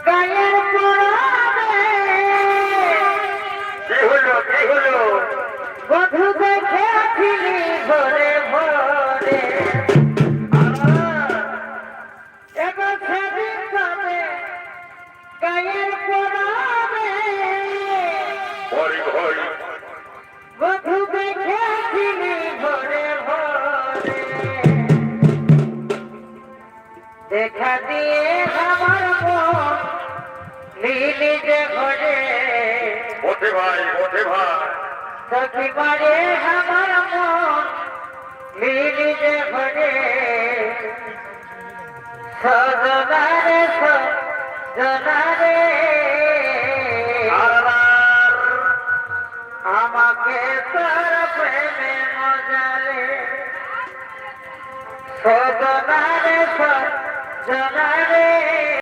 গায়ের পরাবে কি হলো কি হলো? বধু দেখেছিলি ভরে ভরে এবার সেদিন তবে গায়ের পরাবে ভরি ভরি বধু দেখেছিলি ভরে ভরে দেখা দিয়ে আমার মন লিলি যে ঘরে ওঠে ভাই ওঠে ভাই। সখী মারে আমার মন লিলি যে ঘরে সজনারে সজনারে আমাকে তোর প্রেমে মজালে সজনারে সজনারে